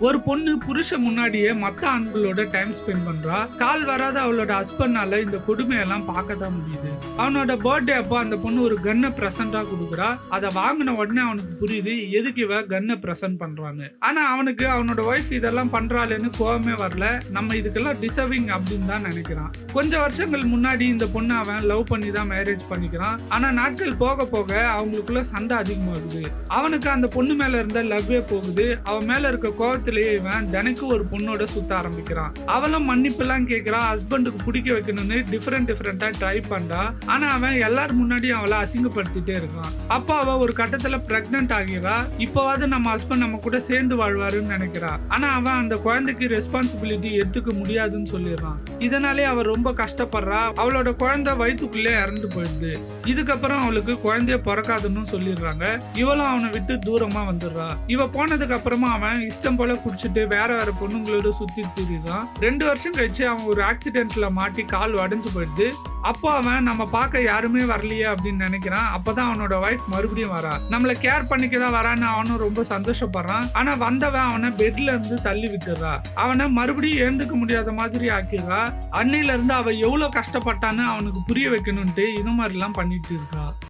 ஒரு பொண்ணு புருஷன் முன்னாடியே மத்த ஆண்களோட டைம் ஸ்பெண்ட் பண்றா. கால் வராத அவளோட ஹஸ்பண்ட்னால இந்த கொடுமையெல்லாம் பார்க்க தான் முடியுது. அவனோட பர்த்டே அப்போ அந்த பொண்ணு ஒரு கன்னை பிரசண்டா கொடுக்குறா. அதை வாங்கின உடனே அவனுக்கு புரியுது எதுக்கு இவ கன்னை பிரசன்ட் பண்றான்னு. ஆனா அவனுக்கு அவனோட ஒய்ஃப் இதெல்லாம் பண்றாளேன்னு கோவமே வரல. நம்ம இதுக்கெல்லாம் டிசர்விங் அப்படின்னு தான் நினைக்கிறான். கொஞ்சம் வருஷங்கள் முன்னாடி இந்த பொண்ணு அவன் லவ் பண்ணி தான் மேரேஜ் பண்ணிக்கிறான். ஆனா நாட்கள் போக போக அவங்களுக்குள்ள சண்டை அதிகமாகுது. அவனுக்கு அந்த பொண்ணு மேல இருந்த லவ்வே போகுது. அவன் மேல இருக்க கோவத்திலேயே இவன் தினைக்கும் ஒரு பொண்ணோட சுத்த ஆரம்பிக்கிறான். அவளும் மன்னிப்பு எல்லாம் கேட்கிறா. ஹஸ்பண்டுக்கு பிடிக்க வைக்கணும்னு டிஃபரெண்டா ட்ரை பண்றா. ஆனா அவன் எல்லாரும் முன்னாடியும் அவளை அசிங்கப்படுத்திட்டே இருக்கான். அப்போ அவ ஒரு கட்டத்துல பிரெக்னன்ட் ஆகிறா. இப்போவாது நம்ம ஹஸ்பண்ட் நம்ம கூட சேர்ந்து வாழ்வாருன்னு நினைக்கிறா. ஆனா அவன் அந்த குழந்தைக்கு ரெஸ்பான்சிபிலிட்டி எடுத்துக்க முடியாதுன்னு சொல்லிடுறான். இதனாலே அவ ரொம்ப கஷ்டப்படுறா. அவளோட குழந்தை வயிற்றுக்குள்ளே இறந்து போயிடுது. இதுக்கப்புறம் அவளுக்கு குழந்தைய பிறக்காதுன்னு சொல்லிடுறாங்க. இவளும் அவனை விட்டு தூரமா வந்துடுறா. இவ போனதுக்கு அப்புறமா அவன் இஷ்டம் போல குடிச்சிட்டு வேற பொண்ணுங்களோட சுத்தி திரிதான். 2 வருஷம் கழிச்சு அவன் ஒரு ஆக்சிடென்ட்ல மாட்டி கால் உடைஞ்சு போயிடுது. அப்போ அவன் நம்ம பார்க்க யாருமே வரலையே அப்படின்னு நினைக்கிறான். அப்பதான் அவனோட வைஃப் மறுபடியும் வரா. நம்மள கேர் பண்ணிக்கதான் வரான்னு அவனும் ரொம்ப சந்தோஷப்படுறான். ஆனா வந்தவன் அவனை பெட்ல இருந்து தள்ளி விட்டுறா. அவனை மறுபடியும் எழுந்துக்க முடியாத மாதிரி ஆக்கிடுறா. அன்னையில இருந்து அவ எவ்வளவு கஷ்டப்பட்டான்னு அவனுக்கு புரிய வைக்கணும்ட்டு இது மாதிரி எல்லாம் பண்ணிட்டு இருக்கா.